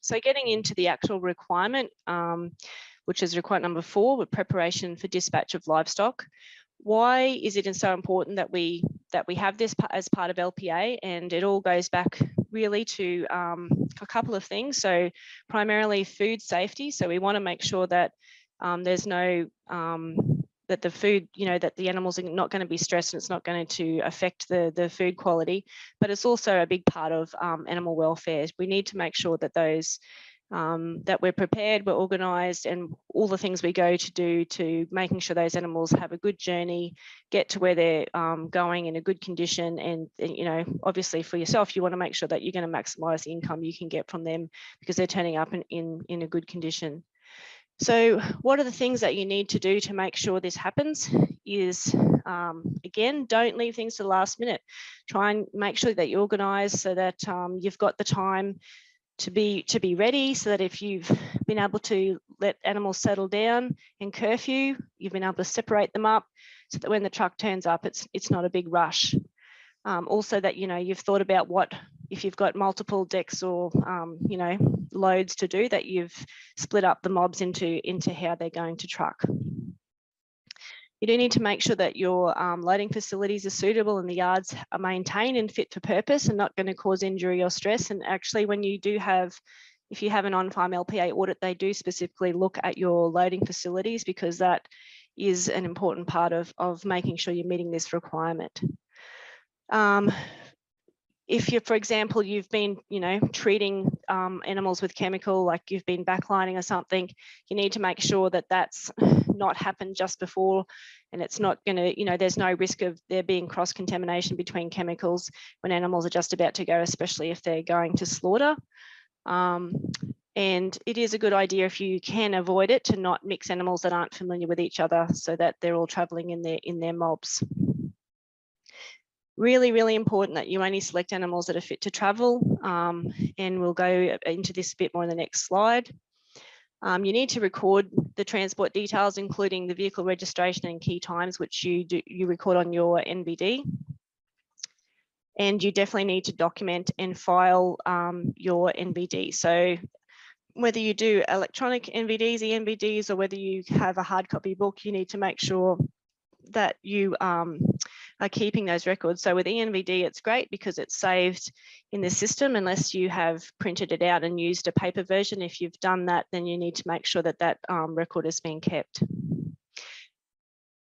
So getting into the actual requirement, which is requirement number 4, with preparation for dispatch of livestock. Why is it so important that we have this as part of LPA? And it all goes back really to a couple of things. So primarily food safety. So we want to make sure that there's no that the food, that the animals are not going to be stressed and it's not going to affect the food quality. But it's also a big part of animal welfare. We need to make sure that those that we're prepared, we're organised, and all the things we go to do to making sure those animals have a good journey, get to where they're going in a good condition. And obviously for yourself, you want to make sure that you're going to maximise the income you can get from them because they're turning up in a good condition. So what are the things that you need to do to make sure this happens is, again, don't leave things to the last minute. Try and make sure that you're organised so that you've got the time to be ready, so that if you've been able to let animals settle down in curfew, you've been able to separate them up so that when the truck turns up, it's not a big rush. Also that, you've thought about what, if you've got multiple decks or, loads to do, that you've split up the mobs into how they're going to truck. You do need to make sure that your loading facilities are suitable and the yards are maintained and fit for purpose and not going to cause injury or stress. And actually, when you do have, if you have an on-farm LPA audit, they do specifically look at your loading facilities because that is an important part of making sure you're meeting this requirement. If you're, for example, you've been, treating animals with chemical, like you've been backlining or something, you need to make sure that that's not happened just before, and it's not going to, there's no risk of there being cross-contamination between chemicals when animals are just about to go, especially if they're going to slaughter. And it is a good idea, if you can avoid it, to not mix animals that aren't familiar with each other so that they're all traveling in their mobs. Really, really important that you only select animals that are fit to travel, and we'll go into this a bit more in the next slide. You need to record the transport details, including the vehicle registration and key times, which you record on your NVD. And you definitely need to document and file your NVD. So whether you do electronic NVDs, e-NVDs, or whether you have a hard copy book, you need to make sure that you are keeping those records. So with eNVD, it's great because it's saved in the system unless you have printed it out and used a paper version. If you've done that, then you need to make sure that that record is being kept.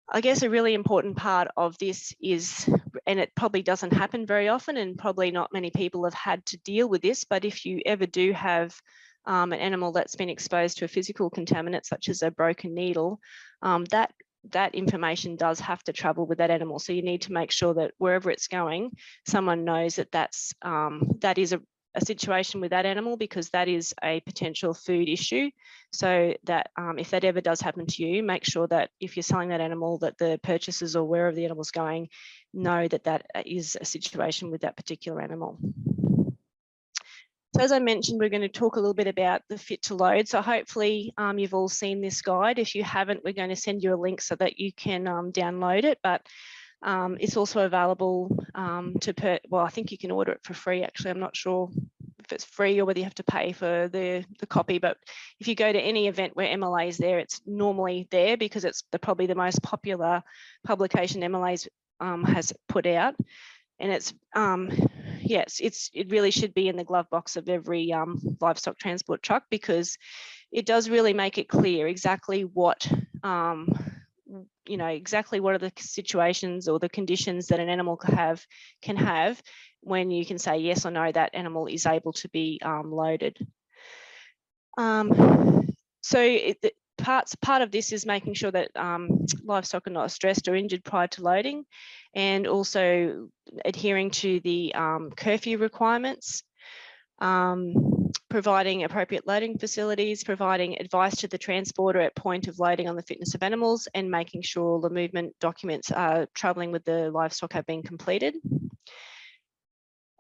I guess a really important part of this is, and it probably doesn't happen very often, and probably not many people have had to deal with this, but if you ever do have an animal that's been exposed to a physical contaminant, such as a broken needle, that information does have to travel with that animal. So you need to make sure that wherever it's going, someone knows that that is a situation with that animal, because that is a potential food issue. So that if that ever does happen to you, make sure that if you're selling that animal, that the purchasers or wherever the animal's going know that that is a situation with that particular animal. So as I mentioned, we're going to talk a little bit about the fit to load. So hopefully you've all seen this guide. If you haven't, we're going to send you a link so that you can download it. But it's also available well, I think you can order it for free. Actually, I'm not sure if it's free or whether you have to pay for the copy. But if you go to any event where MLA is there, it's normally there because it's probably the most popular publication MLA has put out. And it's yes, it really should be in the glove box of every livestock transport truck, because it does really make it clear exactly what exactly what are the situations or the conditions that an animal can have when you can say yes or no, that animal is able to be loaded. So part of this is making sure that livestock are not stressed or injured prior to loading, and also adhering to the curfew requirements, providing appropriate loading facilities, providing advice to the transporter at point of loading on the fitness of animals, and making sure the movement documents travelling with the livestock have been completed.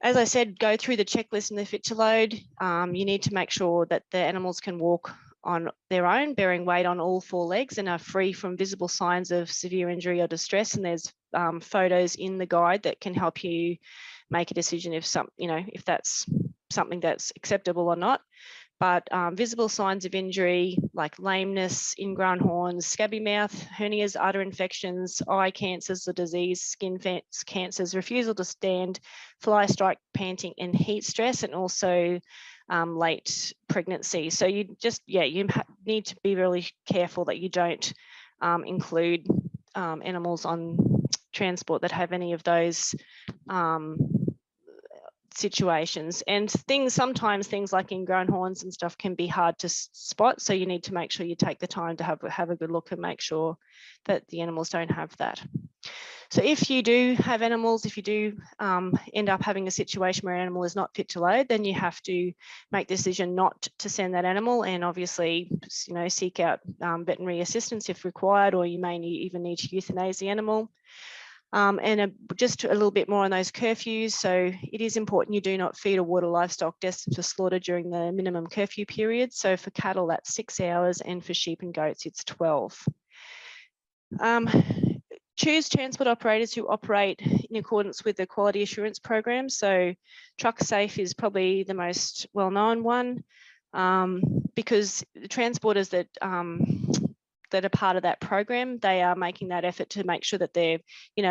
As I said, go through the checklist and the fit to load. You need to make sure that the animals can walk on their own, bearing weight on all 4 legs, and are free from visible signs of severe injury or distress. And there's photos in the guide that can help you make a decision if that's something that's acceptable or not. but visible signs of injury like lameness, ingrown horns, scabby mouth, hernias, udder infections, eye cancers or disease, skin cancers, refusal to stand, fly strike, panting and heat stress, and also late pregnancy. So you just, you need to be really careful that you don't include animals on transport that have any of those situations. And sometimes things like ingrown horns and stuff can be hard to spot, so you need to make sure you take the time to have a good look and make sure that the animals don't have that. So if you do have animals, if you do end up having a situation where an animal is not fit to load, then you have to make the decision not to send that animal, and obviously, seek out veterinary assistance if required, or you may even need to euthanize the animal. Just a little bit more on those curfews. So it is important you do not feed or water livestock destined for slaughter during the minimum curfew period. So for cattle, that's 6 hours, and for sheep and goats, it's 12. Choose transport operators who operate in accordance with the quality assurance program. So Truck Safe is probably the most well-known one, because the transporters that are part of that program, they are making that effort to make sure that they're,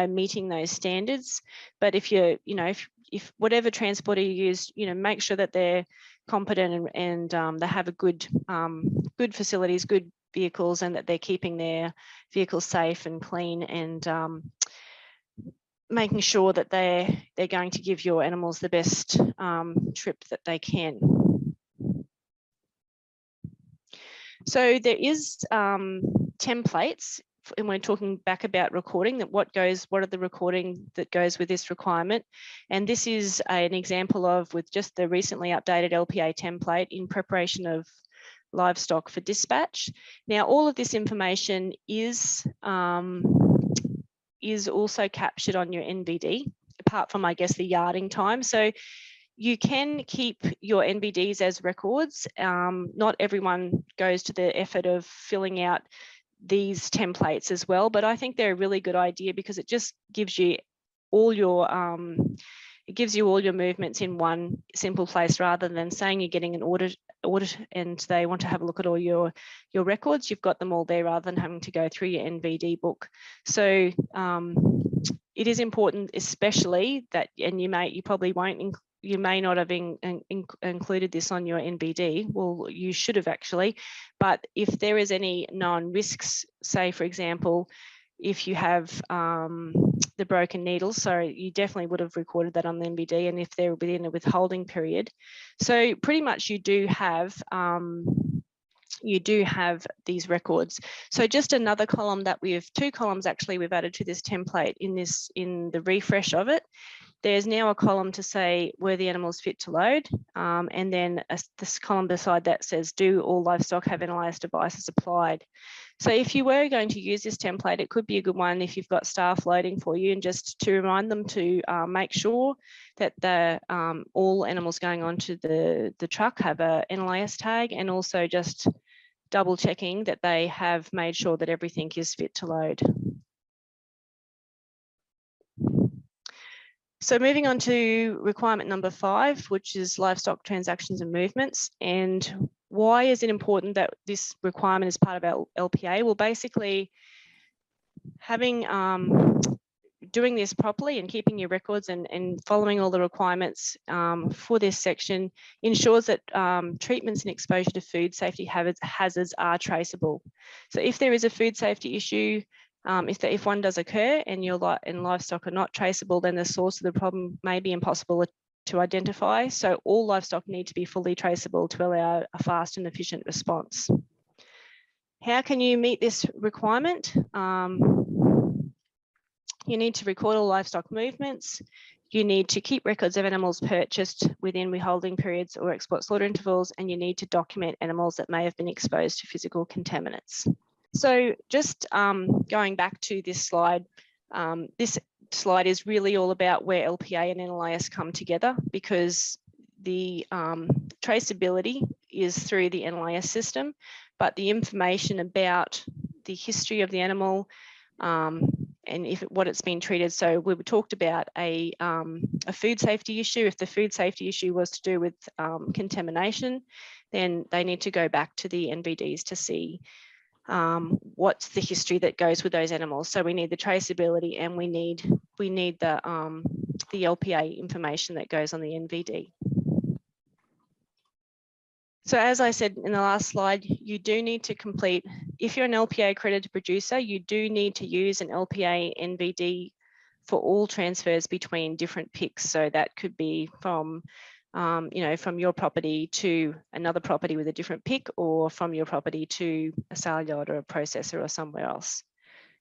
meeting those standards. But if if whatever transporter you use, make sure that they're competent and they have a good facilities, good vehicles, and that they're keeping their vehicles safe and clean, and making sure that they're going to give your animals the best trip that they can. So there is templates, and we're talking back about recording, that what are the recording that goes with this requirement. And this is an example of, with just the recently updated LPA template in preparation of livestock for dispatch. Now, all of this information is also captured on your NBD, apart from, I guess, the yarding time. So you can keep your NBDs as records. Not everyone goes to the effort of filling out these templates as well, but I think they're a really good idea, because it just gives you all your movements in one simple place, rather than saying you're getting an audit and they want to have a look at all your records. You've got them all there, rather than having to go through your NBD book. So it is important, especially that, and you may not have included this on your NBD. Well, you should have actually, but if there is any known risks, say for example, if you have the broken needles, so you definitely would have recorded that on the NBD, and if they're within a withholding period. So pretty much you do have these records. So just another column that two columns actually we've added to this template in the refresh of it. There's now a column to say, were the animals fit to load? And then this column beside that says, do all livestock have NLIS devices applied? So if you were going to use this template, it could be a good one if you've got staff loading for you, and just to remind them to make sure that all animals going onto the truck have a NLIS tag, and also just double checking that they have made sure that everything is fit to load. So moving on to requirement number 5, which is livestock transactions and movements. And why is it important that this requirement is part of our LPA? Well, basically, doing this properly and keeping your records and following all the requirements for this section ensures that treatments and exposure to food safety hazards are traceable. So if there is a food safety issue, if one does occur and your livestock are not traceable, then the source of the problem may be impossible to identify. So all livestock need to be fully traceable to allow a fast and efficient response. How can you meet this requirement? You need to record all livestock movements. You need to keep records of animals purchased within withholding periods or export slaughter intervals, and you need to document animals that may have been exposed to physical contaminants. So just going back to this slide is really all about where LPA and NLIS come together, because the traceability is through the NLIS system, but the information about the history of the animal and what it's been treated. So we talked about a food safety issue. If the food safety issue was to do with contamination, then they need to go back to the NVDs to see what's the history that goes with those animals. So we need the traceability, and we need the LPA information that goes on the NVD. So as I said in the last slide, you do need to complete, if you're an LPA accredited producer, you do need to use an LPA NVD for all transfers between different PICs. So that could be from, from your property to another property with a different PIC, or from your property to a sale yard or a processor or somewhere else.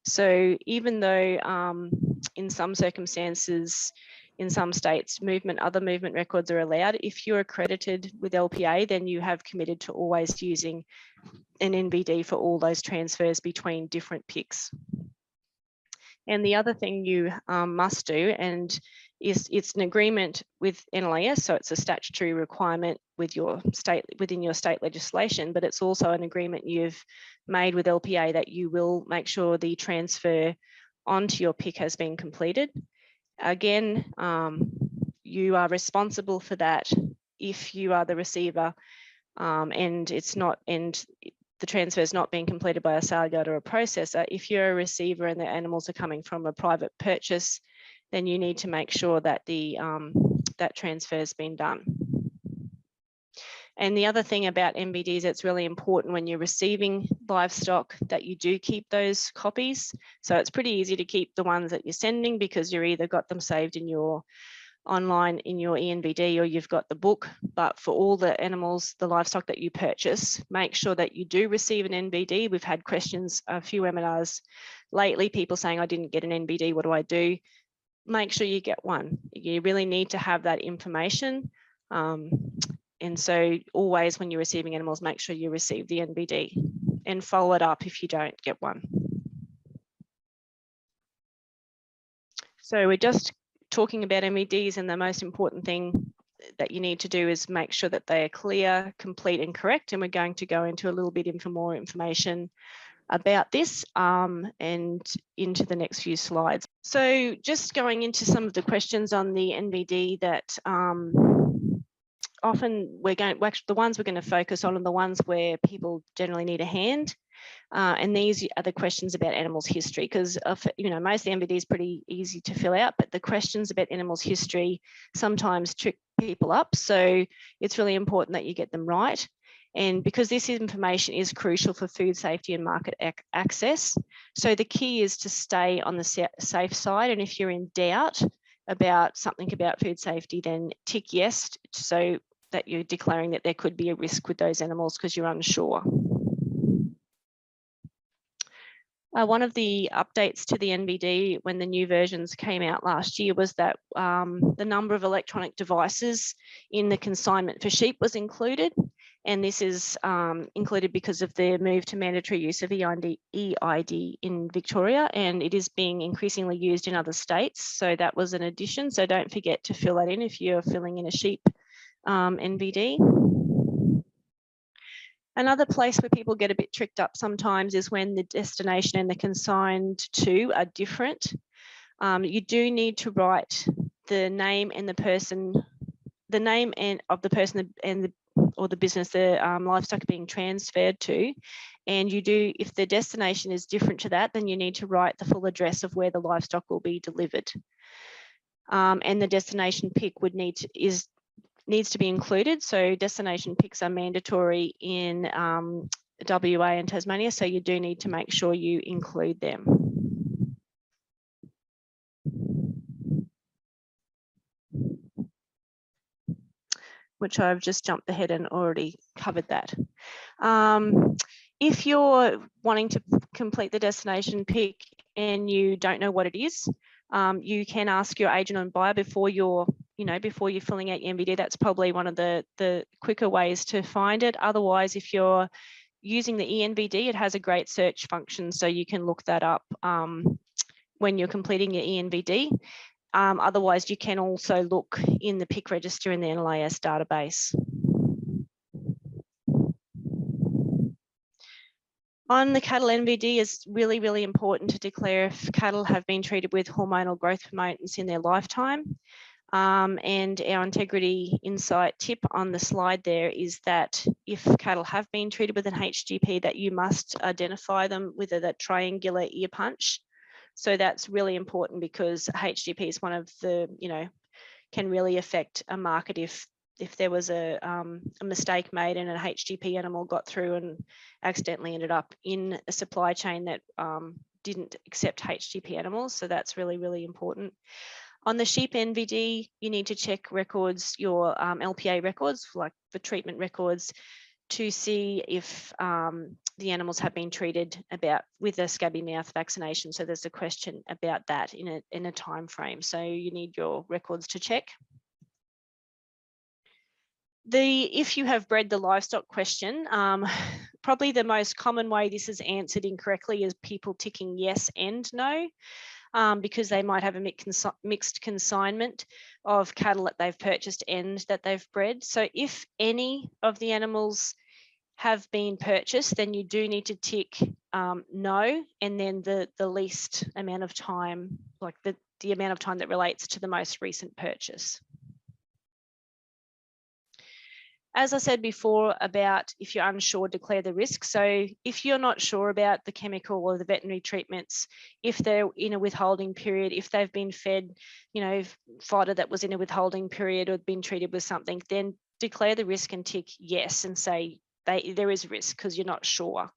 So even though in some circumstances, in some states, other movement records are allowed, if you're accredited with LPA, then you have committed to always using an NVD for all those transfers between different PICs. And the other thing you must do, and it's an agreement with NLAS, so it's a statutory requirement with your state, within your state legislation, but it's also an agreement you've made with LPA that you will make sure the transfer onto your PIC has been completed. Again, you are responsible for that if you are the receiver, and the transfer is not being completed by a sale yard or a processor. If you're a receiver and the animals are coming from a private purchase, then you need to make sure that that transfer has been done. And the other thing about NVDs, it's really important when you're receiving livestock that you do keep those copies. So it's pretty easy to keep the ones that you're sending, because you're either got them saved in your online in your ENVD, or you've got the book. But for all the animals, the livestock that you purchase, make sure that you do receive an NVD. We've had questions, a few webinars lately, people saying, I didn't get an NVD, what do I do? Make sure you get one. You really need to have that information. And so always when you're receiving animals, make sure you receive the NVD and follow it up if you don't get one. So we're just talking about NVDs, and the most important thing that you need to do is make sure that they are clear, complete and correct. And we're going to go into a little bit more information about this and into the next few slides. So just going into some of the questions on the NVD that often the ones we're going to focus on are the ones where people generally need a hand. And these are the questions about animals' history, because most of the NVD is pretty easy to fill out, but the questions about animals' history sometimes trick people up. So it's really important that you get them right. And because this information is crucial for food safety and market access. So the key is to stay on the safe side. And if you're in doubt about something about food safety, then tick yes, so that you're declaring that there could be a risk with those animals because you're unsure. One of the updates to the NVD when the new versions came out last year was that the number of electronic devices in the consignment for sheep was included. And this is included because of the move to mandatory use of EID in Victoria, and it is being increasingly used in other states. So that was an addition. So don't forget to fill that in if you're filling in a sheep NVD. Another place where people get a bit tricked up sometimes is when the destination and the consigned to are different. You do need to write the name and the person, the name of the person or the business the livestock being transferred to. And you do, if the destination is different to that, then you need to write the full address of where the livestock will be delivered. And the destination PIC needs to be included. So destination PICs are mandatory in WA and Tasmania, so you do need to make sure you include them. Which I've just jumped ahead and already covered that. If you're wanting to complete the destination PIC and you don't know what it is, you can ask your agent and buyer before you're filling out your NVD. That's probably one of the quicker ways to find it. Otherwise, if you're using the ENVD, it has a great search function, so you can look that up when you're completing your ENVD. Otherwise, you can also look in the PIC register in the NLAS database. On the cattle NVD, is really, really important to declare if cattle have been treated with hormonal growth promotants in their lifetime. And our integrity insight tip on the slide there is that if cattle have been treated with an HGP, that you must identify them with that triangular ear punch. So that's really important because HGP is one of the, can really affect a market if there was a mistake made and a HGP animal got through and accidentally ended up in a supply chain that didn't accept HGP animals. So that's really, really important. On the sheep NVD, you need to check records, your LPA records, like the treatment records, to see if the animals have been treated with a scabby mouth vaccination. So there's a question about that in a time frame. So you need your records to check. If you have bred the livestock question, probably the most common way this is answered incorrectly is people ticking yes and no. Because they might have a mixed consignment of cattle that they've purchased and that they've bred. So if any of the animals have been purchased, then you do need to tick no, and then the least amount of time, like the amount of time that relates to the most recent purchase. As I said before about if you're unsure, declare the risk. So if you're not sure about the chemical or the veterinary treatments, if they're in a withholding period, if they've been fed, fodder that was in a withholding period or been treated with something, then declare the risk and tick yes and say there is risk because you're not sure.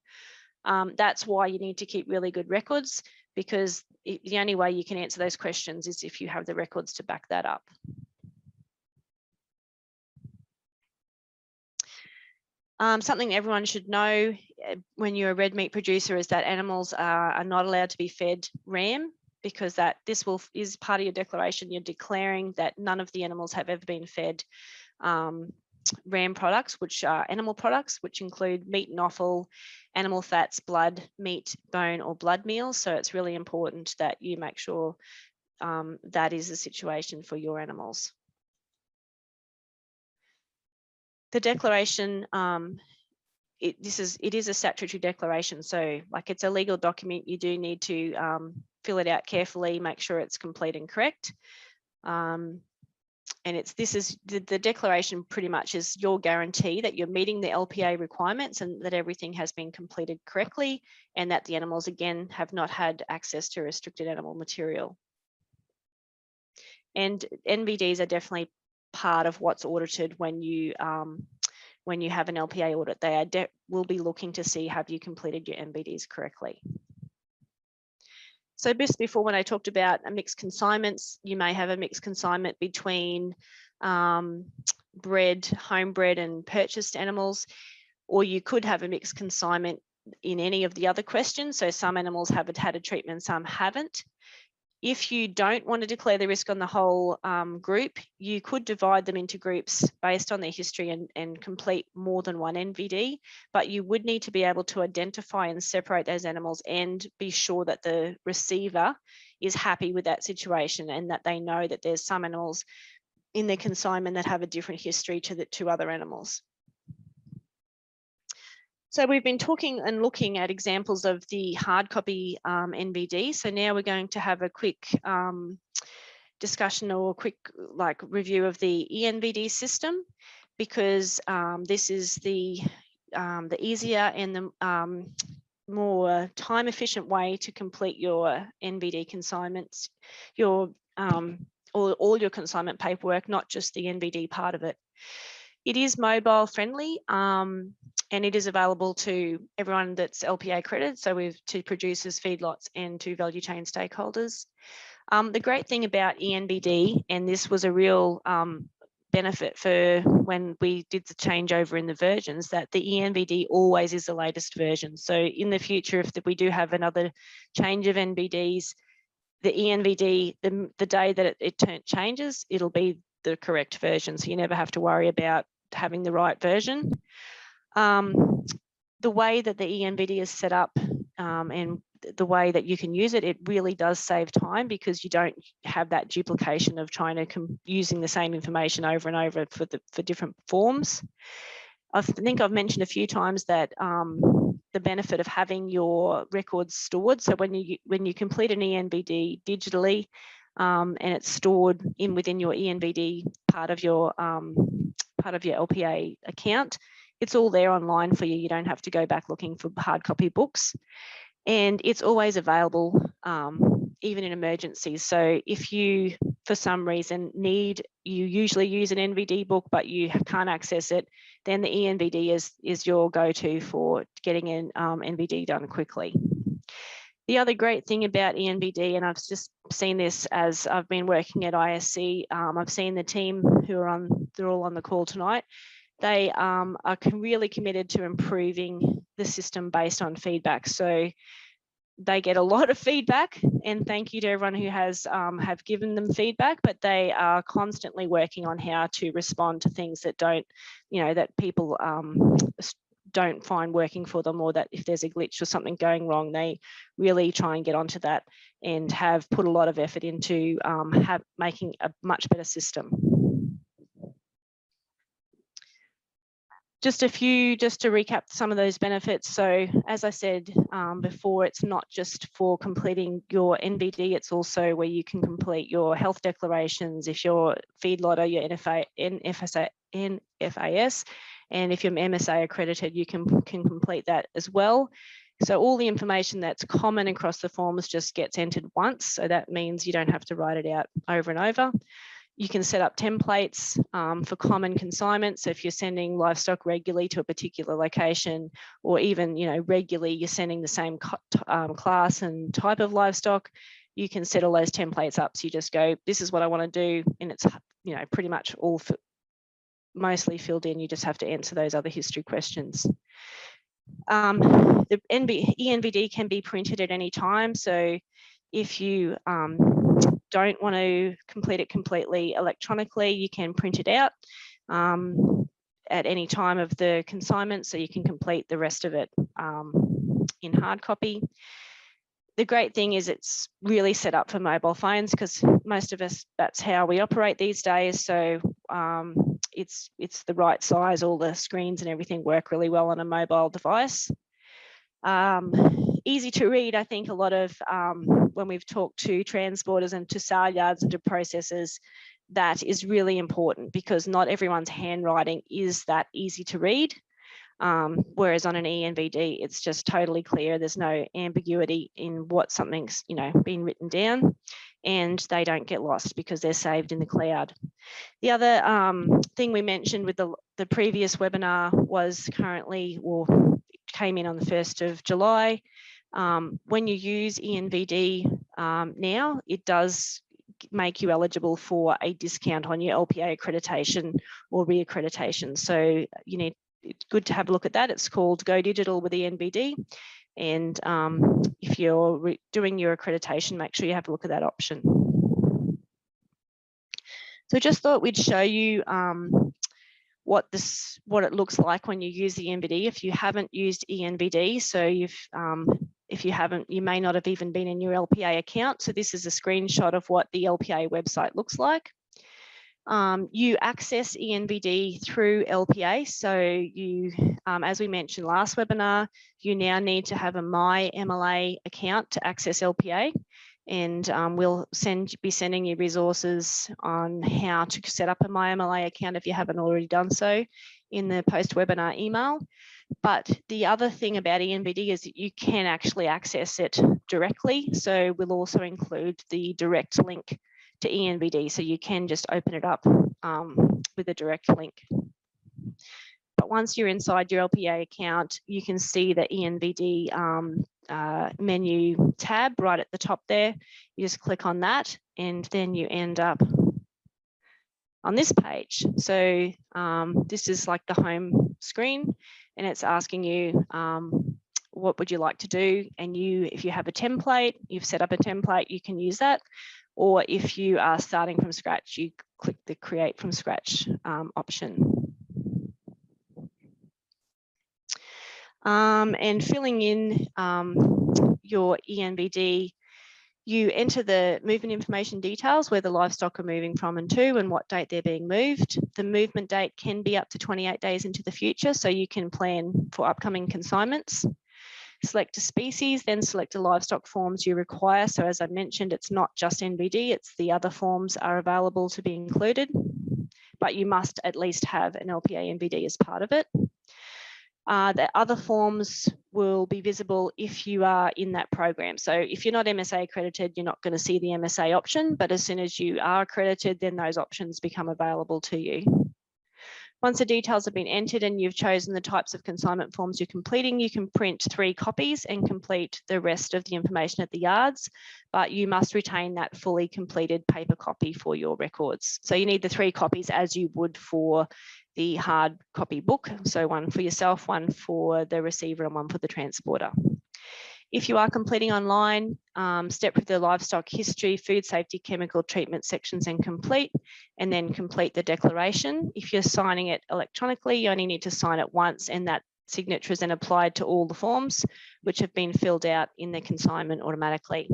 That's why you need to keep really good records, because the only way you can answer those questions is if you have the records to back that up. Something everyone should know when you're a red meat producer is that animals are not allowed to be fed RAM, because this is part of your declaration. You're declaring that none of the animals have ever been fed RAM products, which are animal products, which include meat and offal, animal fats, blood, meat, bone, or blood meals. So it's really important that you make sure that is the situation for your animals. The declaration, it is a statutory declaration, so like it's a legal document. You do need to fill it out carefully, make sure it's complete and correct. And the declaration pretty much is your guarantee that you're meeting the LPA requirements and that everything has been completed correctly, and that the animals again have not had access to restricted animal material. And NVDs are definitely part of what's audited when you have an LPA audit. They will be looking to see, have you completed your NVDs correctly? So just before, when I talked about a mixed consignments, you may have a mixed consignment between bred, homebred and purchased animals, or you could have a mixed consignment in any of the other questions. So some animals have had a treatment, some haven't. If you don't want to declare the risk on the whole group, you could divide them into groups based on their history and complete more than one NVD, but you would need to be able to identify and separate those animals and be sure that the receiver is happy with that situation and that they know that there's some animals in their consignment that have a different history to the two other animals. So we've been talking and looking at examples of the hard copy NVD. So now we're going to have a quick discussion or a quick review of the ENVD system, because this is the easier and the more time efficient way to complete your NVD consignments, all your consignment paperwork, not just the NVD part of it. It is mobile friendly, and it is available to everyone that's LPA accredited, so to producers, feedlots, and to value chain stakeholders. The great thing about ENVD, and this was a real benefit for when we did the changeover in the versions, that the ENVD always is the latest version. So in the future, if we do have another change of NVDs, the ENVD, the day that it changes, it'll be the correct version. So you never have to worry about having the right version. The way that the ENVD is set up and the way that you can use it, it really does save time, because you don't have that duplication of trying to using the same information over and over for different forms. I think I've mentioned a few times that the benefit of having your records stored. So when you complete an ENVD digitally, and it's stored within your ENVD part of your LPA account. It's all there online for you. You don't have to go back looking for hard copy books, and it's always available, even in emergencies. So if you, for some reason, you usually use an NVD book, but you can't access it, then the ENVD is your go-to for getting an NVD done quickly. The other great thing about ENVD, and I've just seen this as I've been working at ISC, I've seen the team they're all on the call tonight. They are really committed to improving the system based on feedback. So they get a lot of feedback, and thank you to everyone who has have given them feedback, but they are constantly working on how to respond to things that that people don't find working for them, or that if there's a glitch or something going wrong, they really try and get onto that and have put a lot of effort into making a much better system. Just to recap some of those benefits. So as I said before, it's not just for completing your NVD, it's also where you can complete your health declarations, if you're feedlotter, your NFAS, and if you're MSA accredited, you can complete that as well. So all the information that's common across the forms just gets entered once. So that means you don't have to write it out over and over. You can set up templates for common consignments. So if you're sending livestock regularly to a particular location, or even regularly you're sending the same class and type of livestock, you can set all those templates up. So you just go, this is what I want to do, and it's pretty much all mostly filled in. You just have to answer those other history questions. The ENVD can be printed at any time. So if you don't want to complete it completely electronically, you can print it out at any time of the consignment, so you can complete the rest of it in hard copy. The great thing is it's really set up for mobile phones, because most of us, that's how we operate these days. So it's the right size, all the screens and everything work really well on a mobile device. Easy to read. I think a lot of when we've talked to transporters and to sale yards and to processors, that is really important, because not everyone's handwriting is that easy to read. Whereas on an ENVD, it's just totally clear. There's no ambiguity in what something's been written down, and they don't get lost because they're saved in the cloud. The other thing we mentioned with the previous webinar was came in on the 1st of July. When you use ENVD now, it does make you eligible for a discount on your LPA accreditation or reaccreditation. So it's good to have a look at that. It's called Go Digital with ENVD. And if you're doing your accreditation, make sure you have a look at that option. So just thought we'd show you what it looks like when you use the ENVD. If you haven't used ENVD, so if you haven't, you may not have even been in your LPA account. So this is a screenshot of what the LPA website looks like. You access ENVD through LPA. So you, as we mentioned last webinar, you now need to have a My MLA account to access LPA. And we'll be sending you resources on how to set up a My MLA account if you haven't already done so in the post-webinar email. But the other thing about ENVD is that you can actually access it directly. So we'll also include the direct link to ENVD, so you can just open it up with a direct link. But once you're inside your LPA account, you can see the ENVD menu tab right at the top there. You just click on that, and then you end up on this page. So this is like the home screen, and it's asking you what would you like to do, and if you have a template, you've set up a template, you can use that. Or if you are starting from scratch, you click the Create from Scratch option. And filling in your ENVD, you enter the movement information details, where the livestock are moving from and to, and what date they're being moved. The movement date can be up to 28 days into the future, so you can plan for upcoming consignments. Select a species, then select the livestock forms you require. So as I mentioned, it's not just NBD, it's the other forms are available to be included, but you must at least have an LPA NBD as part of it. The other forms will be visible if you are in that program. So if you're not MSA accredited, you're not going to see the MSA option, but as soon as you are accredited, then those options become available to you. Once the details have been entered and you've chosen the types of consignment forms you're completing, you can print 3 copies and complete the rest of the information at the yards, but you must retain that fully completed paper copy for your records. So you need the 3 copies as you would for the hard copy book. So one for yourself, one for the receiver, and one for the transporter. If you are completing online, step through the livestock history, food safety, chemical treatment sections and complete the declaration. If you're signing it electronically, you only need to sign it once, and that signature is then applied to all the forms which have been filled out in the consignment automatically.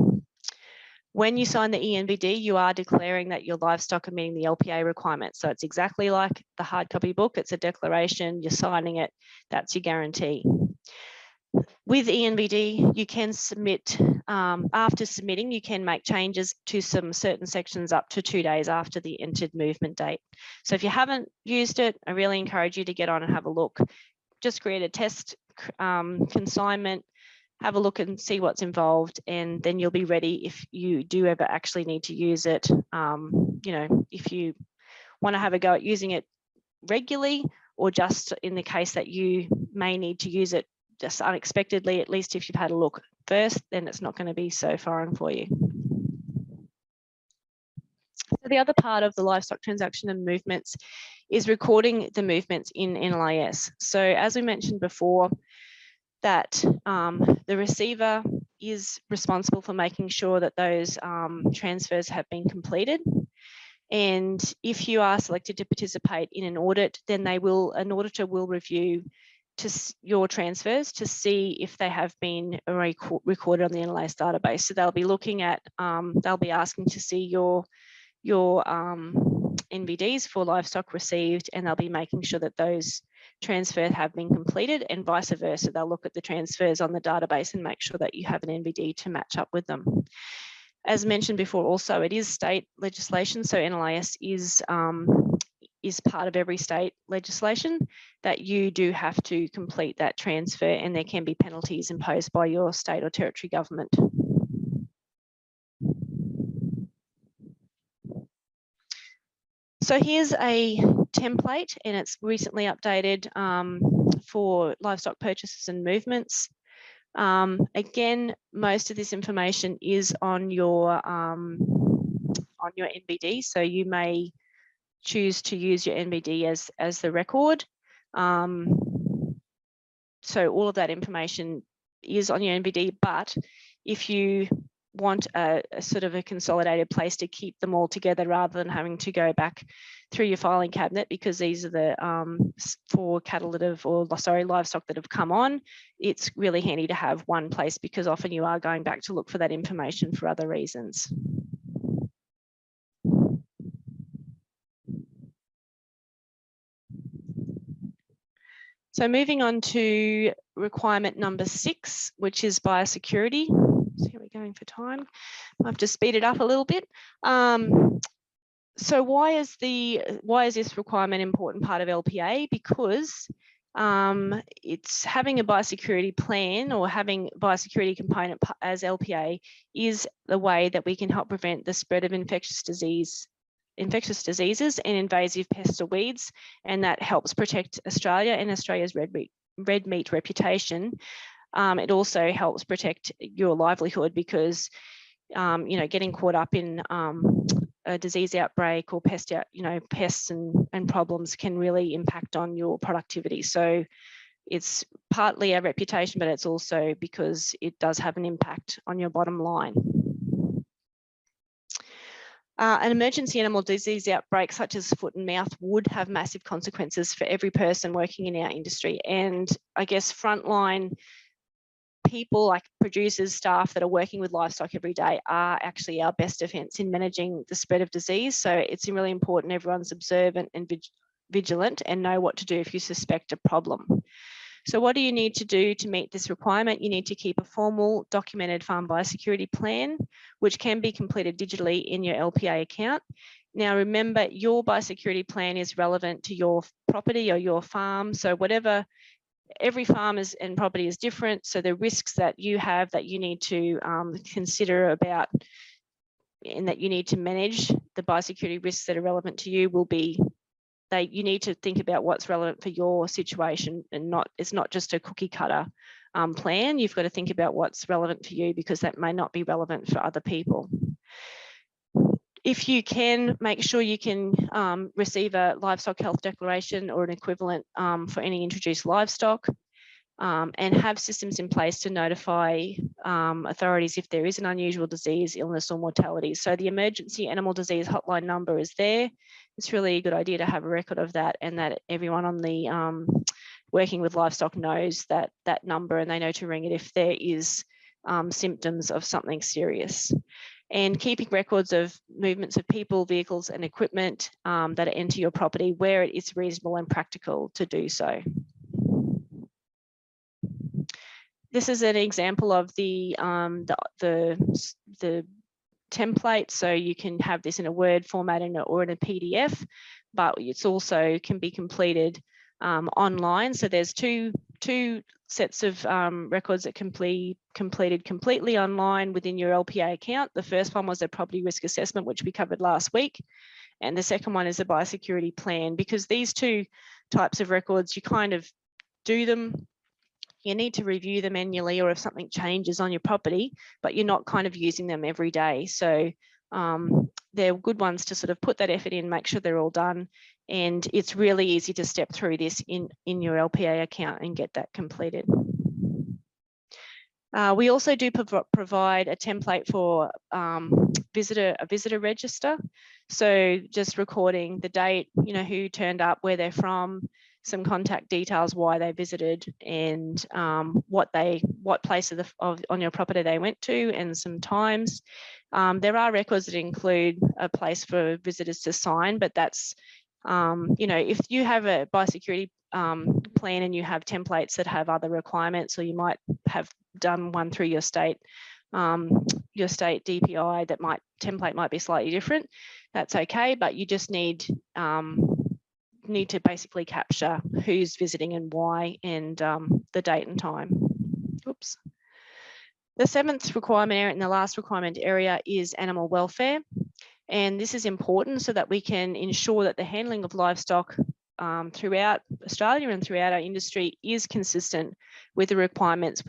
When you sign the ENBD, you are declaring that your livestock are meeting the LPA requirements. So it's exactly like the hard copy book. It's a declaration, you're signing it, that's your guarantee. With ENBD, you can submit, after submitting, you can make changes to some certain sections up to 2 days after the entered movement date. So if you haven't used it, I really encourage you to get on and have a look. Just create a test consignment, have a look and see what's involved, and then you'll be ready if you do ever actually need to use it. You know, if you want to have a go at using it regularly, or just in the case that you may need to use it just unexpectedly, at least if you've had a look first, then it's not going to be so foreign for you. So the other part of the livestock transaction and movements is recording the movements in NLIS. So as we mentioned before, that the receiver is responsible for making sure that those transfers have been completed. And if you are selected to participate in an audit, then an auditor will review your transfers to see if they have been recorded on the NLIS database. So they'll be looking at, they'll be asking to see your NBDs for livestock received, and they'll be making sure that those transfers have been completed, and vice versa. They'll look at the transfers on the database and make sure that you have an NBD to match up with them. As mentioned before, also it is state legislation, so NLIS is part of every state legislation that you do have to complete that transfer, and there can be penalties imposed by your state or territory government. So here's a template, and it's recently updated for livestock purchases and movements. Again, most of this information is on your NBD, so you may choose to use your NBD as the record. So all of that information is on your NBD, but if you want a sort of a consolidated place to keep them all together rather than having to go back through your filing cabinet, because these are the for cattle that have, livestock that have come on, it's really handy to have one place, because often you are going back to look for that information for other reasons. So moving on to requirement number 6, which is biosecurity. So here we're going for time. I have to speed it up a little bit. So why is this requirement an important part of LPA? Because it's having a biosecurity plan, or having biosecurity component as LPA, is the way that we can help prevent the spread of infectious diseases and invasive pests or weeds, and that helps protect Australia and Australia's red meat reputation. It also helps protect your livelihood, because you know, getting caught up in a disease outbreak or pests and problems can really impact on your productivity. So it's partly our reputation, but it's also because it does have an impact on your bottom line. An emergency animal disease outbreak such as foot and mouth would have massive consequences for every person working in our industry. And I guess frontline people like producers, staff that are working with livestock every day are actually our best defence in managing the spread of disease. So it's really important everyone's observant and vigilant and know what to do if you suspect a problem. So what do you need to do to meet this requirement? You need to keep a formal documented farm biosecurity plan, which can be completed digitally in your LPA account. Now, remember, your biosecurity plan is relevant to your property or your farm. So whatever, every farm and property is different. So the risks that you have that you need to consider about and that you need to manage, the biosecurity risks that are relevant to you will be, you need to think about what's relevant for your situation, and it's not just a cookie cutter plan. You've got to think about what's relevant for you, because that may not be relevant for other people. If you can, make sure you can receive a livestock health declaration or an equivalent for any introduced livestock, and have systems in place to notify authorities if there is an unusual disease, illness or mortality. So the emergency animal disease hotline number is there. It's really a good idea to have a record of that, and that everyone on the working with livestock knows that number, and they know to ring it if there is symptoms of something serious. And keeping records of movements of people, vehicles and equipment that enter your property where it is reasonable and practical to do so. This is an example of the template. So you can have this in a Word format or in a PDF, but it's also can be completed online. So there's two sets of records that can be completed completely online within your LPA account. The first one was a property risk assessment, which we covered last week. And the second one is a biosecurity plan. Because these two types of records, you kind of do them, you need to review them annually, or if something changes on your property, but you're not kind of using them every day. So they're good ones to sort of put that effort in, make sure they're all done. And it's really easy to step through this in your LPA account and get that completed. We also do provide a template for a visitor register. So just recording the date, who turned up, where they're from, some contact details, why they visited, and what place on your property they went to, and some times. There are records that include a place for visitors to sign, but that's, if you have a biosecurity plan and you have templates that have other requirements, or you might have done one through your state DPI, template might be slightly different. That's okay, but you just need to basically capture who's visiting and why, and the date and time. Oops. The seventh requirement area and the last requirement area is animal welfare. And this is important so that we can ensure that the handling of livestock throughout Australia and throughout our industry is consistent with the requirements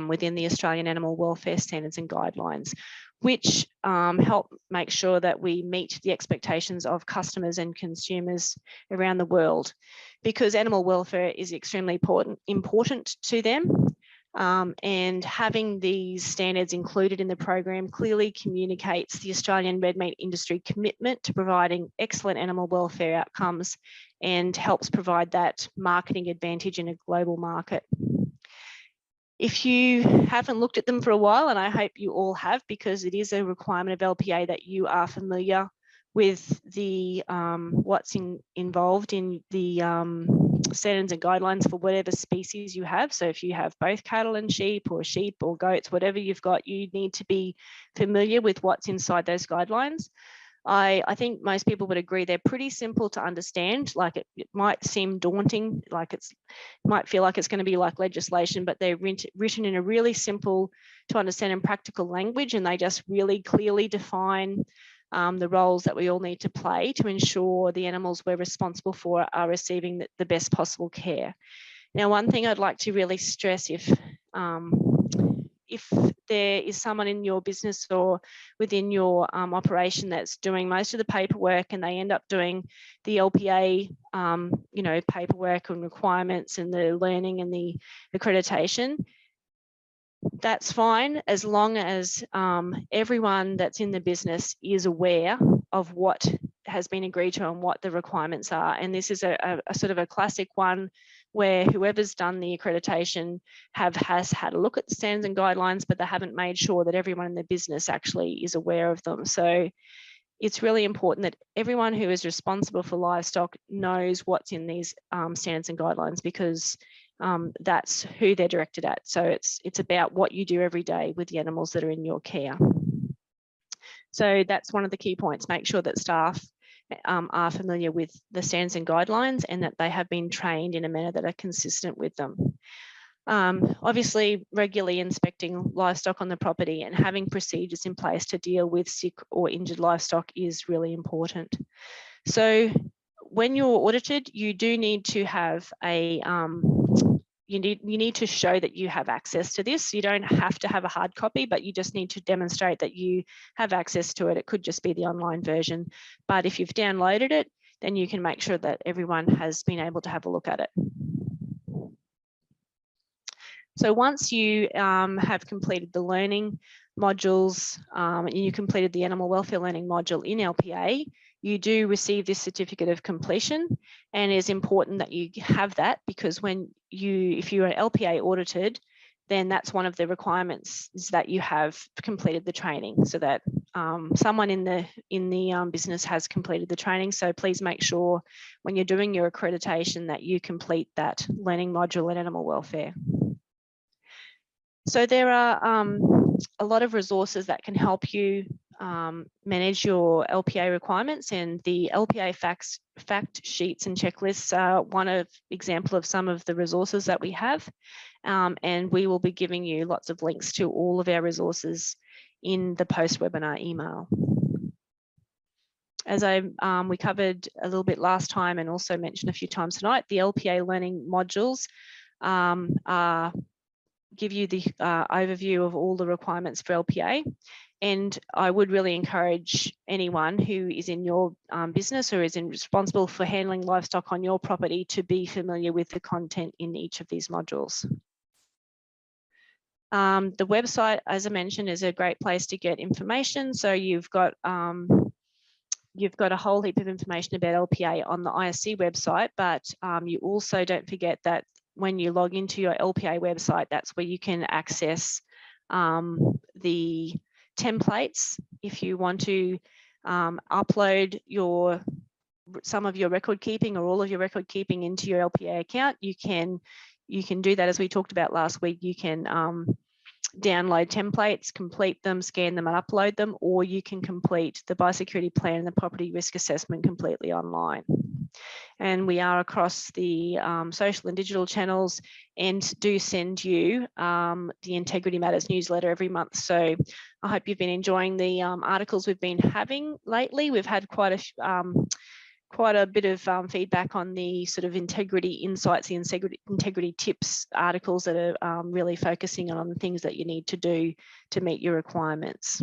within the Australian Animal Welfare Standards and Guidelines, which help make sure that we meet the expectations of customers and consumers around the world, because animal welfare is extremely important to them. And having these standards included in the program clearly communicates the Australian red meat industry commitment to providing excellent animal welfare outcomes, and helps provide that marketing advantage in a global market. If you haven't looked at them for a while, and I hope you all have, because it is a requirement of LPA that you are familiar with the what's involved in the standards and guidelines for whatever species you have. So if you have both cattle and sheep, or sheep or goats, whatever you've got, you need to be familiar with what's inside those guidelines. I think most people would agree they're pretty simple to understand. Like it might seem daunting, like might feel like it's going to be like legislation, but they're written in a really simple to understand and practical language, and they just really clearly define the roles that we all need to play to ensure the animals we're responsible for are receiving the best possible care. Now, one thing I'd like to really stress, if there is someone in your business or within your operation that's doing most of the paperwork, and they end up doing the LPA, paperwork and requirements and the learning and the accreditation, that's fine, as long as everyone that's in the business is aware of what has been agreed to and what the requirements are. And this is a sort of a classic one where whoever's done the accreditation has had a look at the standards and guidelines, but they haven't made sure that everyone in the business actually is aware of them. So it's really important that everyone who is responsible for livestock knows what's in these standards and guidelines, because that's who they're directed at. So it's about what you do every day with the animals that are in your care. So that's one of the key points. Make sure that staff are familiar with the standards and guidelines and that they have been trained in a manner that are consistent with them. Obviously, regularly inspecting livestock on the property and having procedures in place to deal with sick or injured livestock is really important. So when you're audited, you do need to have a you need to show that you have access to this. You don't have to have a hard copy, but you just need to demonstrate that you have access to it. It could just be the online version, but if you've downloaded it, then you can make sure that everyone has been able to have a look at it. So once you have completed the learning modules and you completed the animal welfare learning module in LPA, you do receive this certificate of completion, and it's important that you have that because if you are LPA audited, then that's one of the requirements is that you have completed the training, so that someone in the business has completed the training. So please make sure when you're doing your accreditation that you complete that learning module in animal welfare. So there are a lot of resources that can help you manage your LPA requirements, and the LPA fact sheets and checklists are one example of some of the resources that we have, and we will be giving you lots of links to all of our resources in the post-webinar email. As we covered a little bit last time and also mentioned a few times tonight, the LPA learning modules give you the overview of all the requirements for LPA. And I would really encourage anyone who is in your business or is responsible for handling livestock on your property to be familiar with the content in each of these modules. The website, as I mentioned, is a great place to get information. So you've got a whole heap of information about LPA on the ISC website, but you also don't forget that when you log into your LPA website, that's where you can access the templates. If you want to upload some of your record keeping or all of your record keeping into your LPA account, you can do that. As we talked about last week, you can download templates, complete them, scan them and upload them, or you can complete the biosecurity plan and the property risk assessment completely online. And we are across the social and digital channels and do send you the Integrity Matters newsletter every month. So I hope you've been enjoying the articles we've been having lately. We've had quite a bit of feedback on the sort of integrity insights, the integrity tips articles that are really focusing on the things that you need to do to meet your requirements.